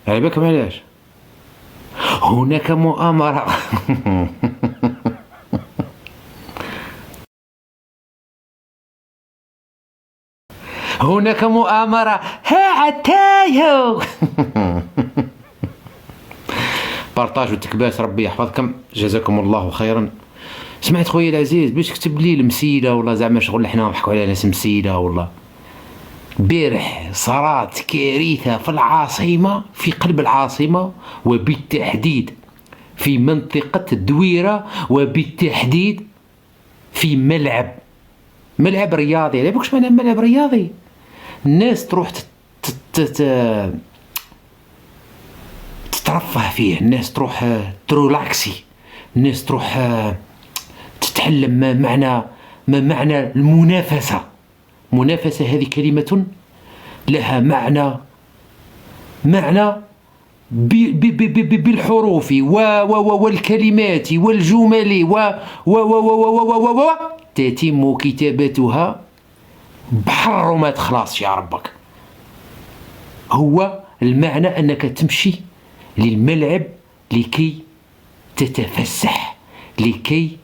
على بالكم علاش؟ هناك مؤامرة. هناك مؤامرة، ها عتايو. بارطاج وتكباس، ربي يحفظكم، جزاكم الله خيرا. سمعت خويا العزيز باش كتب لي المسيله، ولا زعما شغل حنا نضحكوا على ناس مسيله ولا. البارح صارت كارثه في العاصمه، في قلب العاصمه، وبالتحديد في منطقه الدويره، وبالتحديد في ملعب رياضي. على بالكش معنى ملعب رياضي؟ الناس تروح تترفه فيه، الناس تروح ترولاكسي، الناس تروح تتعلم ما معنى المنافسة. منافسة هذه كلمة لها معنى بالحروف والكلمات والجمل تتم كتابتها بحر وما تخلصش يا ربك. هو المعنى أنك تمشي للملعب لكي تتفسح، لكي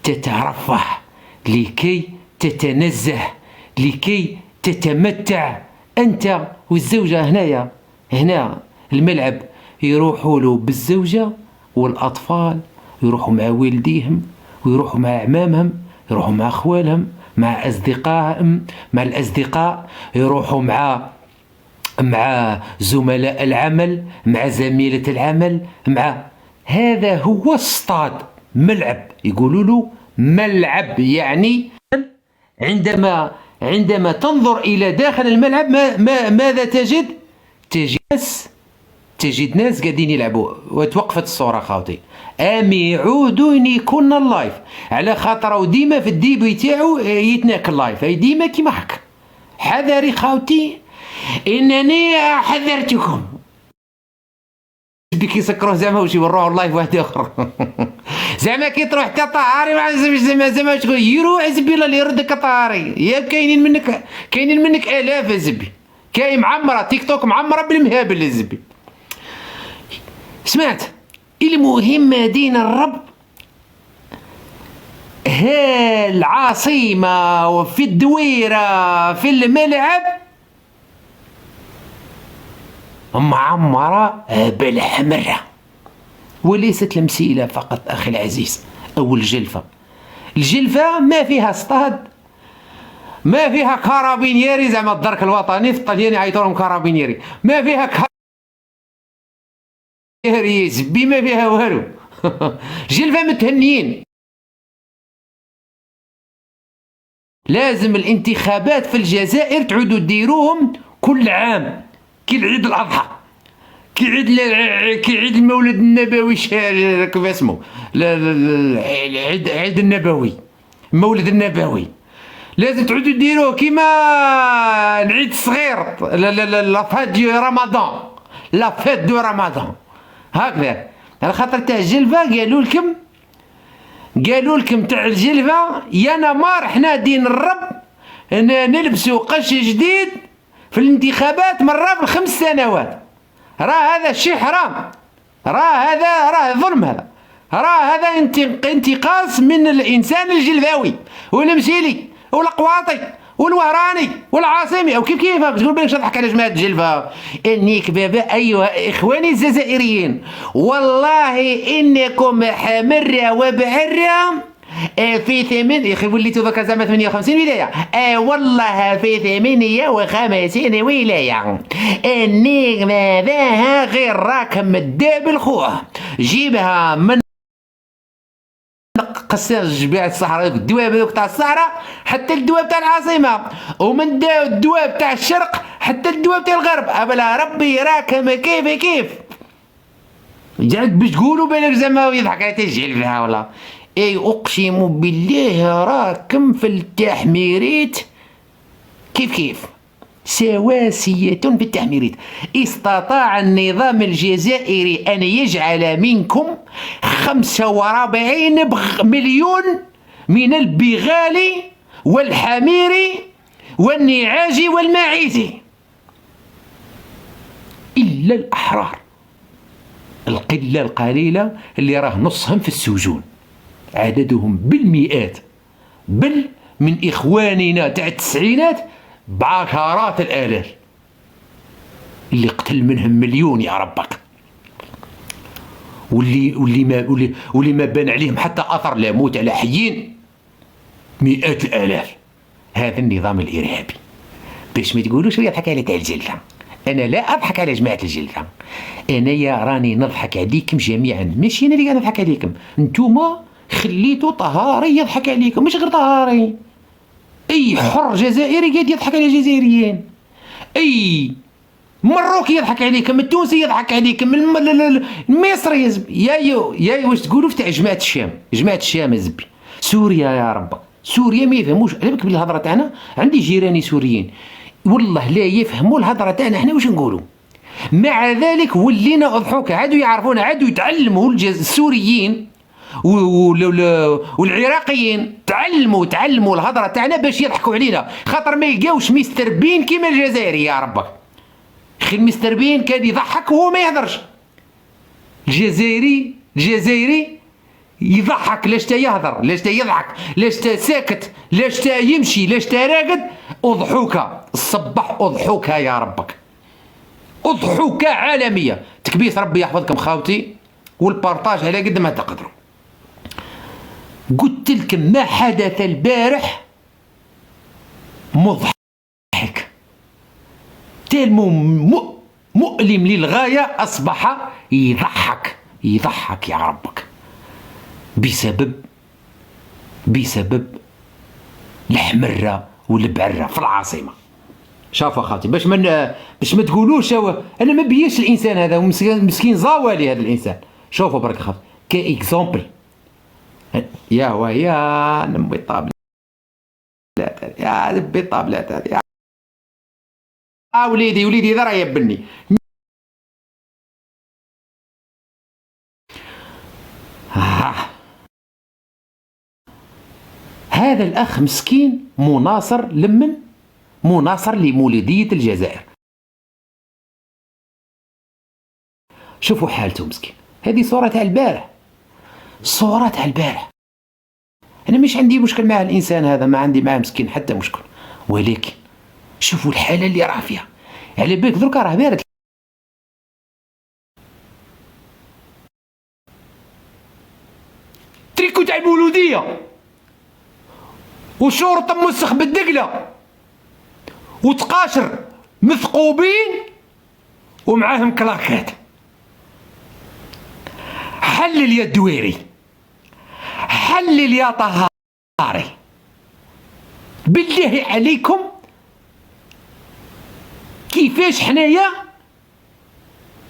تترفه، لكي تتنزه، لكي تتمتع أنت والزوجة. هنا الملعب يروحوا له بالزوجة والأطفال، يروحوا مع والديهم، ويروحوا مع أعمامهم، يروحوا مع أخوالهم، مع أصدقائهم، مع الأصدقاء، يروحوا مع زملاء العمل، مع زميلة العمل، هذا هو استاد، ملعب، يقولوا له ملعب. يعني عندما تنظر إلى داخل الملعب ماذا تجد؟ تجد ناس قاعدين يلعبوا. وتوقفت الصورة خاوتي، امي عودوني كنا اللايف، على خاطر ديما في الديبي تاعو يتناك اللايف، اي ديما كيما هكا. حذري خاوتي، انني حذرتكم. كي يسكروه زعما واش يوروه اللايف واحد اخر. زعما كي تروح كطهاري زعما شكون يروح زبي اللي يرد كطهاري. يا كاينين منك الاف زبي، كاين معمره تيك توك معمره بالمهابل الزبي. سمعت؟ المهم دين الرب، ها العاصمة وفي الدويرة في الملعب معمرة بالحمرة، وليست المسيلة فقط أخي العزيز، أو الجلفة. الجلفة ما فيها استاد، ما فيها كارابينيري، زعما الدرك الوطني في الطلياني يعيطولهم كارابينيري، ما فيها زبي، ما فيها والو. جلفة متهنيين. لازم الانتخابات في الجزائر تعودوا ديروهم كل عام، كي عيد الأضحى، كي عيد المولد النبوي، كيف اسمه، عيد النبوي، المولد النبوي، لازم تعودوا ديروه كيما العيد الصغير، لا فات دو رمضان، لا فات دو رمضان، هكذا. على خاطر تاع الجلفة قالوا لكم تاع الجلفة يا نمار، حنا دين الرب نلبسوا قش جديد في الانتخابات مرة في 5 سنوات. راه هذا شي حرام، راه ظلم، هذا انتقاص من الانسان الجلفاوي والمسيلي والقواطي والوهراني والعاصمي، او كيف تقول بالك تضحك على جماعه الجلفه. انيك بابا ايها اخواني الجزائريين، والله انكم حمره وبعره في يا اخي وليتو ذاك زعما 58 ولايه، والله في 58 ولايه. انيك ماذاها غير راك مداب الخوه، جيبها من قصير جبال الصحراء، الدواب هذوك تاع الصحراء حتى الدواب تاع العاصمه، ومن الدواب تاع الشرق حتى الدواب تاع الغرب. ابلا ربي راكم كيف جعلت باش تقولوا بالك زعما يضحك على تسجيل فيها ولا. اي اقسم بالله راكم في التحميريت كيف سواسية في التحميريت. استطاع النظام الجزائري أن يجعل منكم 45 مليون من البغال والحمير والنعاج والماعز. إلا الأحرار، القلة القليلة اللي راه نصهم في السجون، عددهم بالمئات، بل من إخواننا تاع التسعينات بعشرات الآلاف اللي قتل منهم مليون يا ربك، واللي ما بان عليهم حتى أثر، لا موت على حيين مئات الآلاف. هذا النظام الإرهابي. باش ما تقولوش يضحك على تاع الجلدة، أنا لا أضحك على جماعة الجلدة، أنا راني نضحك عليكم جميعا، ماشي أنا اللي نضحك عليكم، نتوما خليتو طهاري يضحك عليكم، مش غير طهاري، أي حر جزائري قاعد يضحك على الجزائريين، أي مروكي يضحك عليكم، التونسي يضحك عليكم، المصري يا واش تقولوا في تاع جماعة الشام، جماعة الشام الزبي، سوريا يا ربك، سوريا ما يفهموش على بالك بالهضره تاعنا. عندي جيراني سوريين والله لا يفهموا الهضره تاعنا احنا واش نقولوا، مع ذلك ولينا اضحوك، عادوا يعرفونا، عادوا يتعلموا السوريين والعراقيين، تعلموا الهضره تاعنا باش يضحكوا علينا، خاطر ما يلقاوش مستر بين كيما الجزائري يا ربك. خي مستر بين كان يضحك وهو ما يهضرش، الجزائري يضحك، لاش تا يهضر، لاش تا يضحك، لاش تا ساكت، لاش تا يمشي، لاش تا راقد. اضحوكه الصباح، اضحوكه يا ربك، اضحوكه عالميه. تكبيس ربي يحفظكم خاوتي، والبارطاج على قد ما تقدروا. قلت لكم ما حدث البارح مضحك، تالمو مؤلم للغايه، اصبح يضحك يا ربك بسبب الحمرة والبعرة في العاصمة. شوف اخواتي، باش ما تقولوش انا ما بياش الانسان هذا مسكين زاوالي هذا الانسان. شوفوا برك اخواتي كاكزومبل، يا نمي الطابلات، يا دبي الطابلات هذه، يا وليدي ذرا يا بني. هذا الأخ مسكين مناصر لمولودية الجزائر. شوفوا حالته مسكين، هذه صورة تاع البارح، أنا مش عندي مشكل مع الإنسان هذا، ما عندي معاه مسكين حتى مشكل، ولكن شوفوا الحالة اللي راه فيها، على بالك دركا راه بارد تريكو تاع المولودية، وشورط مسخ بالدقلة، وتقاشر مثقوبين ومعاهم كلاكات. حلل يا الدويري، حلل يا طهاري، بالله عليكم كيفاش حنايا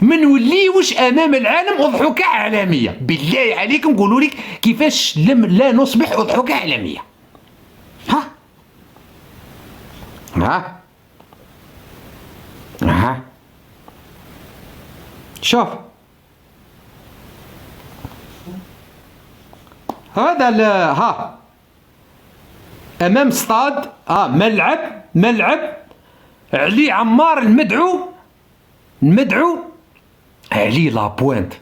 من وليوش امام العالم اضحوكة عالمية. بالله عليكم قولوا لي كيفاش لا نصبح اضحوكة عالمية. ها شوف هذا امام استاد ملعب علي عمار المدعو علي لابوينت،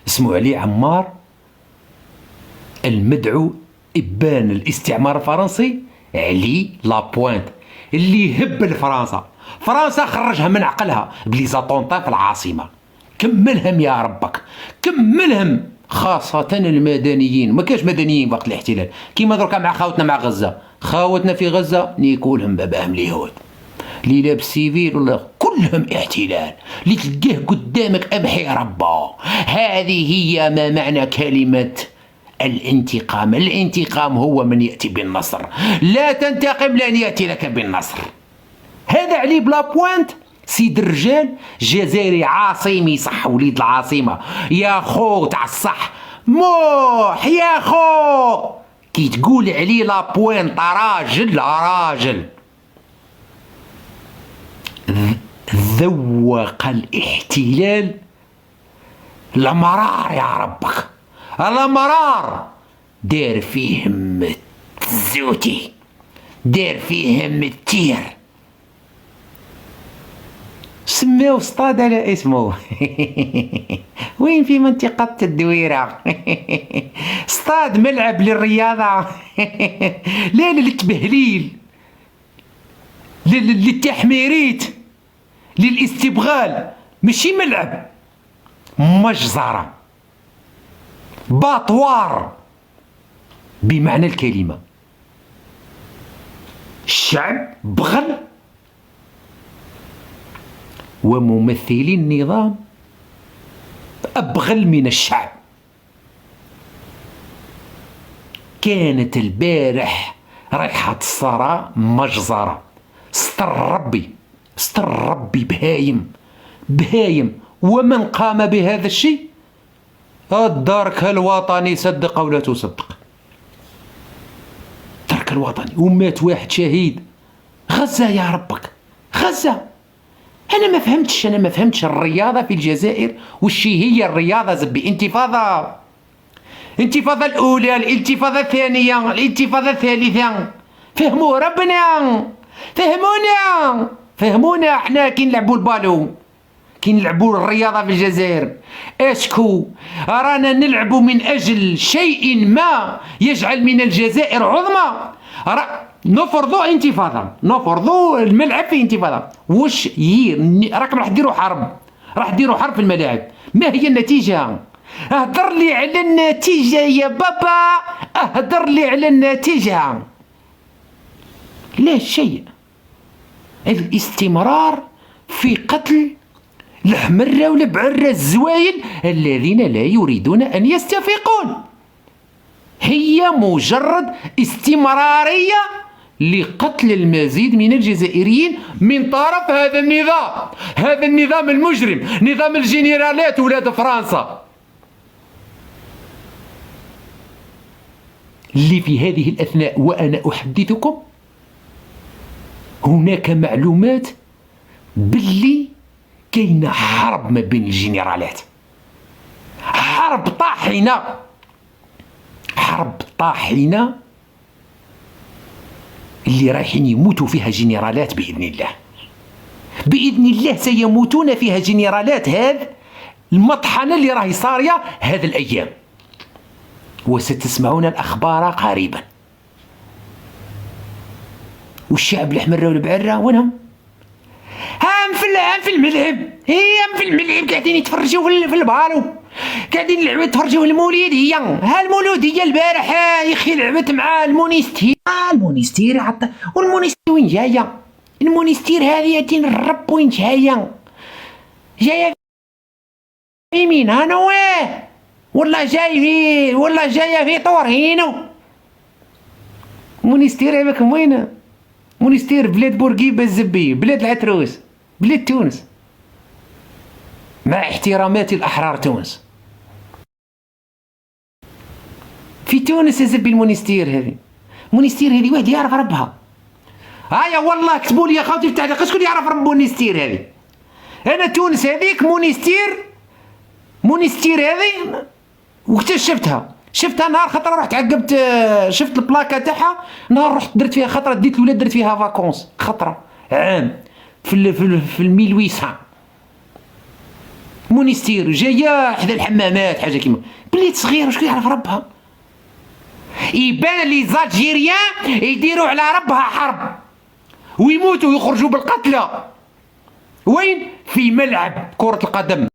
اسمه علي عمار المدعو ابان الاستعمار الفرنسي، علي لابوينت اللي هب فرنسا خرجها من عقلها بلي زاطونطا في العاصمه. كملهم يا ربك، كملهم، خاصة المدنيين. ما كاش مدنيين وقت الاحتلال كيما دركا مع خاوتنا في غزة نيكولهم باباهم اليهود، اللي لابس سيفيل ولا كلهم احتلال، اللي تلقاه قدامك امحي ربا. هذه هي ما معنى كلمة الانتقام هو من يأتي بالنصر، لا تنتقم لن يأتي لك بالنصر. هذا علي بلا بوينت سيد الرجال جزائري عاصمي صح، وليد العاصمة يا خو تاع الصح، موح يا خو كي تقول عليه لا بوينت راجل ذوق الاحتلال المرار يا ربك، المرار دار فيهم الزوتي، دار فيهم التير. سماو سطاد على اسمه. وين؟ في منطقة الدويرة. سطاد ملعب للرياضة. لا للتبهليل، للتحميريت، للاستبغال، ماشي ملعب. مجزرة، باطوار بمعنى الكلمة. الشعب بغل، وممثلي النظام أبغل من الشعب. كانت البارح ريحة الصراء مجزرة. ستر ربي، ستر ربي. بهايم، بهايم. ومن قام بهذا الشيء الدرك الوطني، صدق أو لا تصدق. الدرك الوطني. ومات واحد شهيد. غزة يا ربك، غزة. أنا ما فهمتش الرياضة في الجزائر وش هي الرياضة. زبي انتفاضة، الانتفاضة الأولى، الانتفاضة الثانية، الانتفاضة الثالثة. فهموا ربنا، فهمونا. احنا كي نلعبوا البالو، كي نلعبوا الرياضة في الجزائر، اسكو رانا نلعبوا من أجل شيء ما يجعل من الجزائر عظمى؟ نفرضوا انتفاضة، نفرضوا الملعب في انتفاضة. وش راكم راح ديروا حرب، راح ديروا حرب في الملاعب. ما هي النتيجة؟ اهدر لي على النتيجة يا بابا، اهدر لي على النتيجة. لا شيء. الاستمرار في قتل الحمرة والبعرة الزوايل الذين لا يريدون أن يستفيقون. هي مجرد استمرارية لقتل المزيد من الجزائريين من طرف هذا النظام، هذا النظام المجرم، نظام الجنرالات ولاد فرنسا، اللي في هذه الأثناء وأنا أحدثكم هناك معلومات باللي كاينة حرب ما بين الجنرالات، حرب طاحنة، حرب طاحنة اللي رايحين يموتوا فيها جنرالات بإذن الله. بإذن الله سيموتون فيها جنرالات. هذا المطحنة اللي راهي صارية هذه الأيام، وستسمعون الأخبار قريبا. والشعب الأحمر والبعرة وينهم؟ هم في الملعب، هم في الملعب قاعدين يتفرجوا في البالو، قاعدين يتفرجوا المولودية. ها المولودية البارح يا اخي لعبت مع المونستير. المونستير عطى. والمونستير وين جايه؟ المونستير هذه دين الرب وين جايه؟ جايه في مينانو والله جايه في طورهينو. مونستير عباكم وين؟ مونستير بلاد بورقيبة الزبي، بلاد العتروس، بلاد تونس، مع احتراماتي الأحرار تونس. في تونس الزبي المونستير هذه، المونستير هذه واحد يعرف ربها. هيا والله كتبوا لي يا خوتي في التعليق شكون يعرف رب مونستير هذه. أنا تونس هذيك مونستير هذه واكتشفتها، شفتها نهار خطره رحت عقبت، شفت البلاكه تاعها نهار رحت درت فيها خطره، ديت الولاد درت فيها فاكونس خطره عام في 1800. مونستير جايه حدا الحمامات حاجه كيما بليت صغير وشكون يعرف ربها. يبان لي زالجيريان يديروا على ربها حرب ويموتوا ويخرجوا بالقتلى. وين؟ في ملعب كرة القدم.